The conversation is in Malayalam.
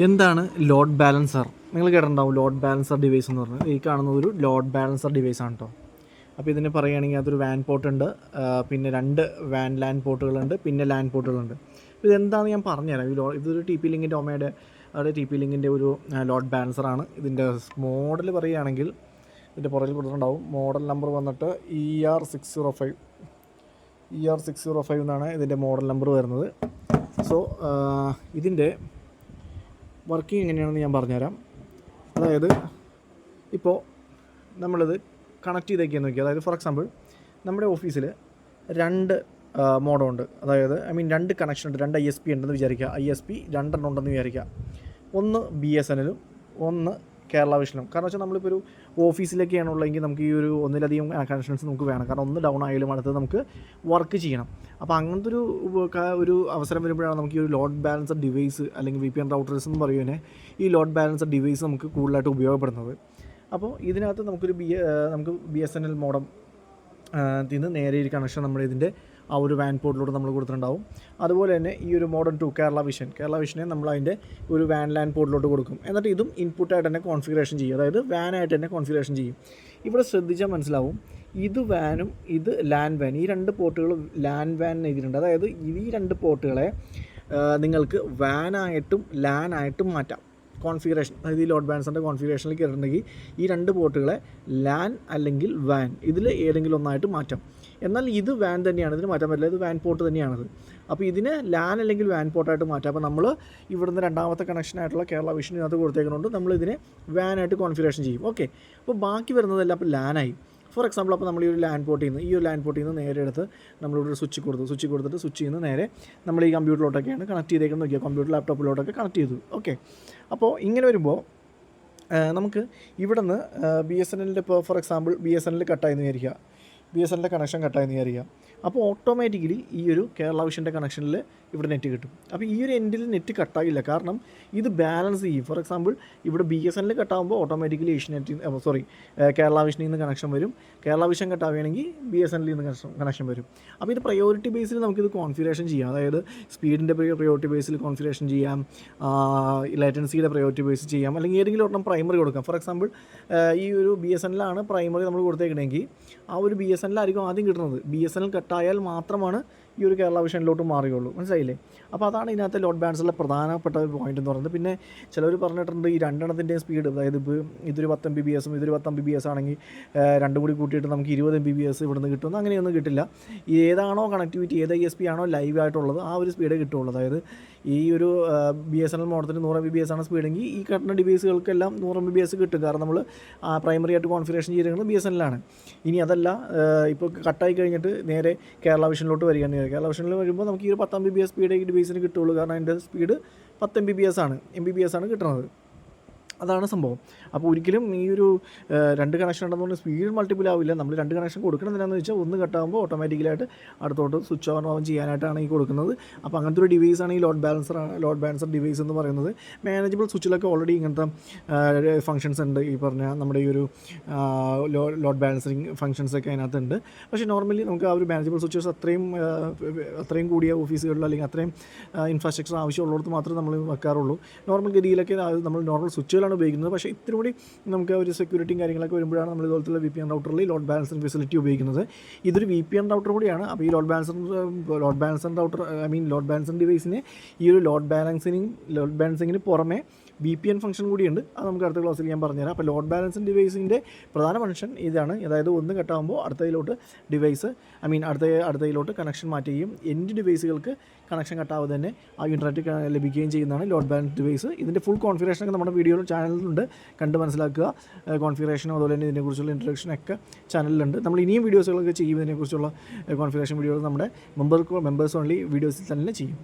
എന്താണ് ലോഡ് ബാലൻസർ? നിങ്ങൾ കേട്ടിട്ടുണ്ടാവും ലോഡ് ബാലൻസർ ഡിവൈസ് എന്ന് പറഞ്ഞത്. ഈ കാണുന്ന ഒരു ലോഡ് ബാലൻസർ ഡിവൈസ് ആണ് കേട്ടോ. അപ്പോൾ ഇതിന് പറയുകയാണെങ്കിൽ അതൊരു വാൻ പോർട്ട് ഉണ്ട്, പിന്നെ 2 വാൻ ലാൻ പോർട്ടുകളുണ്ട്, പിന്നെ ലാൻ പോർട്ടുകളുണ്ട്. ഇതെന്താണെന്ന് ഞാൻ പറഞ്ഞുതരാം. ഇതൊരു ടി പി ലിങ്കിൻ്റെ ഒമയുടെ ടി പി ലിങ്കിൻ്റെ ഒരു ലോഡ് ബാലൻസറാണ്. ഇതിൻ്റെ മോഡൽ പറയുകയാണെങ്കിൽ ഇതിൻ്റെ പുറകിൽ കൊടുത്തിട്ടുണ്ടാവും. മോഡൽ നമ്പർ വന്നിട്ട് ER605 എന്നാണ് ഇതിൻ്റെ മോഡൽ നമ്പർ വരുന്നത്. സോ ഇതിൻ്റെ വർക്കിംഗ് എങ്ങനെയാണെന്ന് ഞാൻ പറഞ്ഞുതരാം. അതായത് ഇപ്പോൾ നമ്മളിത് കണക്ട് ചെയ്തേക്കാന്ന് നോക്കി. അതായത് ഫോർ എക്സാമ്പിൾ നമ്മുടെ ഓഫീസിൽ 2 മോഡമുണ്ട്. അതായത് 2 കണക്ഷൻ ഉണ്ട്. 2 ISP ഉണ്ടെന്ന് വിചാരിക്കുക. ISP 2 ഉണ്ടെന്ന് വിചാരിക്കുക. ഒന്ന് BSNലും ഒന്ന് കേരള വിഷനും. കാരണം വെച്ചാൽ നമ്മളിപ്പോൾ ഒരു ഓഫീസിലേക്കാണുള്ളതെങ്കിൽ നമുക്ക് ഈ ഒരു ഒന്നിലധികം കണക്ഷൻസ് നമുക്ക് വേണം. കാരണം ഒന്ന് ഡൗൺ ആയാലും അടുത്തത് നമുക്ക് വർക്ക് ചെയ്യണം. അപ്പോൾ അങ്ങനത്തെ ഒരു അവസരം വരുമ്പോഴാണ് നമുക്ക് ഈ ഒരു ലോഡ് ബാലൻസർ ഡിവൈസ് അല്ലെങ്കിൽ VPN റൗട്ടേഴ്സ് എന്ന് പറയുന്നത് ഈ ലോഡ് ബാലൻസർ ഡിവൈസ് നമുക്ക് കൂടുതലായിട്ട് ഉപയോഗപ്പെടുന്നത്. അപ്പോൾ ഇതിനകത്ത് നമുക്ക് BSNL മോഡം നിന്ന് നേരെ ഒരു കണക്ഷൻ നമ്മുടെ ഇതിൻ്റെ ആ ഒരു വാൻ പോർട്ടിലൂടെ നമ്മൾ കൊടുത്തിട്ടുണ്ടാവും. അതുപോലെ തന്നെ ഈ ഒരു മോഡൽ 2 കേരള വിഷനെ നമ്മൾ അതിൻ്റെ ഒരു വാൻ ലാൻ പോർട്ടിലോട്ട് കൊടുക്കും. എന്നിട്ട് ഇതും ഇൻപുട്ടായിട്ട് തന്നെ കോൺഫിഗറേഷൻ ചെയ്യും. അതായത് വാനായിട്ട് തന്നെ കോൺഫിഗറേഷൻ ചെയ്യും. ഇവിടെ ശ്രദ്ധിച്ചാൽ മനസ്സിലാവും, ഇത് വാനും ഇത് ലാൻ വാൻ, ഈ 2 പോർട്ടുകൾ ലാൻ വാൻ എഴുതിയിട്ടുണ്ട്. അതായത് ഈ 2 പോർട്ടുകളെ നിങ്ങൾക്ക് വാനായിട്ടും ലാനായിട്ടും മാറ്റാം. കോൺഫിഗറേഷൻ, അതായത് ഈ ലോഡ് ബാലൻസറിൻ്റെ കോൺഫിഗറേഷനിൽ കയറിയിട്ടുണ്ടെങ്കിൽ ഈ 2 പോർട്ടുകളെ ലാൻ അല്ലെങ്കിൽ വാൻ ഇതിൽ ഏതെങ്കിലും ഒന്നായിട്ട് മാറ്റാം. എന്നാൽ ഇത് വാൻ തന്നെയാണ്, ഇതിന് മാറ്റാൻ പറ്റില്ല. ഇത് വാൻ പോർട്ട് തന്നെയാണത്. അപ്പോൾ ഇതിന് ലാൻ അല്ലെങ്കിൽ വാൻ പോർട്ടായിട്ട് മാറ്റാം. അപ്പോൾ നമ്മൾ ഇവിടുന്ന് 2ാമത്തെ കണക്ഷനായിട്ടുള്ള കേരള വിഷൻ ഇതിനകത്ത് കൊടുത്തേക്കുന്നതുകൊണ്ട് നമ്മളിതിനെ വാനായിട്ട് കോൺഫിഗറേഷൻ ചെയ്യും. ഓക്കെ, അപ്പോൾ ബാക്കി വരുന്നതെല്ലാം അപ്പോൾ ലാനായി. ഫോർ എക്സാമ്പിൾ അപ്പോൾ നമ്മൾ ഈ ഒരു ലാൻ പോർട്ടിൽ നിന്ന് നേരെ എടുത്ത് നമ്മളിവിടെ സ്വിച്ച് കൊടുത്തിട്ട് സ്വിച്ചിൽ നിന്ന് നേരെ നമ്മൾ ഈ കമ്പ്യൂട്ടറിലോട്ടൊക്കെയാണ് കണക്ട് ചെയ്തേക്കുന്നത്. നോക്കിയാൽ കമ്പ്യൂട്ടർ ലാപ്ടോപ്പിലോട്ടൊക്കെ കണക്ട് ചെയ്തു. ഓക്കെ, അപ്പോൾ ഇങ്ങനെ വരുമ്പോൾ നമുക്ക് ഇവിടെ നിന്ന് BSNLൻ്റെ ഇപ്പോൾ ഫോർ എക്സാമ്പിൾ BSNL കട്ടായെന്ന് വിചാരിക്കുക. BSNLൻ്റെ കണക്ഷൻ കട്ടായെന്ന് വിചാരിക്കുക. അപ്പോൾ ഓട്ടോമാറ്റിക്കലി ഈ ഒരു കേരള വിഷൻ്റെ കണക്ഷനിൽ ഇവിടെ നെറ്റ് കിട്ടും. അപ്പോൾ ഈ ഒരു എൻഡിൽ നെറ്റ് കട്ടായില്ല, കാരണം ഇത് ബാലൻസ് ചെയ്യും. ഫോർ എക്സാമ്പിൾ ഇവിടെ BSNL കട്ടാകുമ്പോൾ ഓട്ടോമാറ്റിക്കലി കേരള വിഷനിൽ നിന്ന് കണക്ഷൻ വരും. കേരള വിഷൻ കട്ടാവുകയാണെങ്കിൽ BSNLിൽ നിന്ന് കണക്ഷൻ വരും. അപ്പോൾ ഇത് പ്രയോറിറ്റി ബേസിൽ നമുക്കിത് കോൺഫിഗറേഷൻ ചെയ്യാം. അതായത് സ്പീഡിൻ്റെ പ്രയോറിറ്റി ബേസിൽ കോൺഫിഗറേഷൻ ചെയ്യാം, ലേറ്റൻസിയുടെ പ്രയോറിറ്റി ബേസിൽ ചെയ്യാം, അല്ലെങ്കിൽ ഏതെങ്കിലും ഒരെണ്ണം പ്രൈമറി കൊടുക്കാം. ഫോർ എക്സാമ്പിൾ ഈ ഒരു BSNL ആണ് പ്രൈമറി നമ്മൾ കൊടുത്തേക്കണമെങ്കിൽ ആ ഒരു BSNL ആയിരിക്കും ആദ്യം കിട്ടുന്നത്. BSNL കട്ടായാൽ മാത്രമാണ് ഈ ഒരു കേരള വിഷനിലോട്ട് മാറിയുള്ളൂ. മനസ്സിലായില്ലേ? അപ്പോൾ അതാണ് ഇതിനകത്തെ ലോഡ് ബാലൻസറിലെ പ്രധാനപ്പെട്ട ഒരു പോയിന്റ് എന്ന് പറയുന്നത്. പിന്നെ ചിലർ പറഞ്ഞിട്ടുണ്ട് ഈ 2 സ്പീഡ്, അതായത് ഇപ്പോൾ ഇതൊരു 10 MBPS ഇതൊരു 10 MBPS ആണെങ്കിൽ 2 കൂടി കൂട്ടിയിട്ട് നമുക്ക് 20 MBPS ഇവിടുന്ന് കിട്ടുമെന്ന്. അങ്ങനെയൊന്നും കിട്ടില്ല. ഏതാണോ കണക്ടിവിറ്റി, ഏത് ISP ആണോ ലൈവ് ആയിട്ടുള്ളത് ആ ഒരു സ്പീഡേ കിട്ടുള്ളൂ. അതായത് ഈ ഒരു BSNL മോഡത്തിന് 100 MBPS ആണ് സ്പീഡെങ്കിൽ ഈ കിട്ടുന്ന ഡിവൈസുകൾക്കെല്ലാം 100 MBPS കിട്ടും. കാരണം നമ്മൾ പ്രൈമറി ആയിട്ട് കോൺഫിഗറേഷൻ ചെയ്തിരിക്കുന്നത് BSNL ആണ്. ഇനി അതല്ല, ഇപ്പോൾ കട്ടായി കഴിഞ്ഞിട്ട് നേരെ കേരള വിഷനിലോട്ട് വരികയാണ്. കേരള വിഷനിൽ വരുമ്പോൾ നമുക്ക് ഈ ഒരു 10 MBPS സ്പീഡ് ഈ ഡിവൈസിന് കിട്ടുള്ളൂ. കാരണം അതിൻ്റെ സ്പീഡ് 10 MBPS ആണ് കിട്ടുന്നത്. അതാണ് സംഭവം. അപ്പോൾ ഒരിക്കലും ഈ ഒരു 2 കണക്ഷൻ ഉണ്ടെന്നുകൊണ്ട് സ്പീഡ് മൾട്ടിപ്പിൾ ആവില്ല. നമ്മൾ 2 കണക്ഷൻ കൊടുക്കണം എന്താണെന്ന് വെച്ചാൽ ഒന്ന് കട്ടാകുമ്പോൾ ഓട്ടോമാറ്റിക്കലായിട്ട് അടുത്തോട്ട് സ്വിച്ച് ഓൺ ചെയ്യാനായിട്ടാണ് ഈ കൊടുക്കുന്നത്. അപ്പോൾ അങ്ങനത്തെ ഒരു ഡിവൈസാണ് ഈ ലോഡ് ബാലൻസർ ഡിവൈസ് എന്ന് പറയുന്നത്. മാനേജബിൾ സ്വിച്ചിലൊക്കെ ഓൾറെഡി ഇങ്ങനത്തെ ഫങ്ഷൻസ് ഉണ്ട്. ഈ പറഞ്ഞ നമ്മുടെ ഈ ഒരു ലോഡ് ബാലൻസിങ് ഫങ്ഷൻസൊക്കെ അതിനകത്തുണ്ട്. പക്ഷേ നോർമലി നമുക്ക് ആ ഒരു മാനേജബിൾ സ്വിച്ചസ് അത്രയും കൂടിയ ഓഫീസുകളിൽ അല്ലെങ്കിൽ അത്രയും ഇൻഫ്രാസ്ട്രക്ചർ ആവശ്യമുള്ളിടത്ത് മാത്രമേ നമ്മൾ വെക്കാറുള്ളൂ. നോർമൽ ഗതിയിലൊക്കെ നമ്മൾ നോർമൽ സ്വിച്ചുകളാണ് ഉപയോഗിക്കുന്നത്. പക്ഷേ ഇത്തിരി കൂടി നമുക്ക് ഒരു സെക്യൂരിറ്റിയും കാര്യങ്ങളൊക്കെ വരുമ്പോഴാണ് നമ്മൾ ഇതുപോലത്തുള്ള VPN റൗട്ടറിൽ ലോഡ് ബാലൻസിങ് ഫെസിലിറ്റി ഉപയോഗിക്കുന്നത്. ഇതൊരു VPN റൗട്ടർ കൂടിയാണ്. അപ്പോൾ ഈ load balancer router load balancer ഡിവൈസിന് ഈ ഒരു ലോഡ് ബാലൻസിങ്ങിന് പുറമെ VPN ഫംഗ്ഷൻ കൂടിയുണ്ട്. അത് നമുക്ക് അടുത്ത ക്ലാസ്സിൽ ഞാൻ പറഞ്ഞുതരാം. അപ്പോൾ ലോഡ് ബാലൻസിങ് ഡിവൈസിൻ്റെ പ്രധാന ഫംഗ്ഷൻ ഇതാണ്. അതായത് ഒന്ന് കട്ടാകുമ്പോൾ അടുത്തതിലോട്ട് അടുത്തതിലോട്ട് കണക്ഷൻ മാറ്റുകയും എൻഡ് ഡിവൈസുകൾക്ക് കണക്ഷൻ കട്ടാവാതെ തന്നെ ആ ഇൻ്റർനെറ്റ് ലഭിക്കുകയും ചെയ്യുന്നതാണ് ലോഡ് ബാലൻസ് ഡിവൈസ്. ഇതിൻ്റെ ഫുൾ കോൺഫിഗറേഷനൊക്കെ നമ്മുടെ ചാനലിലുണ്ട്, കണ്ട് മനസ്സിലാക്കുക. കോൺഫിഗറേഷനും അതുപോലെ തന്നെ ഇതിനെക്കുറിച്ചുള്ള ഇൻട്രൊഡക്ഷനൊക്കെ ചാനലിലുണ്ട്. നമ്മൾ ഇനിയും വീഡിയോസുകളൊക്കെ ചെയ്യും. ഇതിനെക്കുറിച്ചുള്ള കോൺഫിഗറേഷൻ വീഡിയോകൾ നമ്മുടെ മെമ്പേഴ്സ് ഓൺലി വീഡിയോസിൽ തന്നെ ചെയ്യും.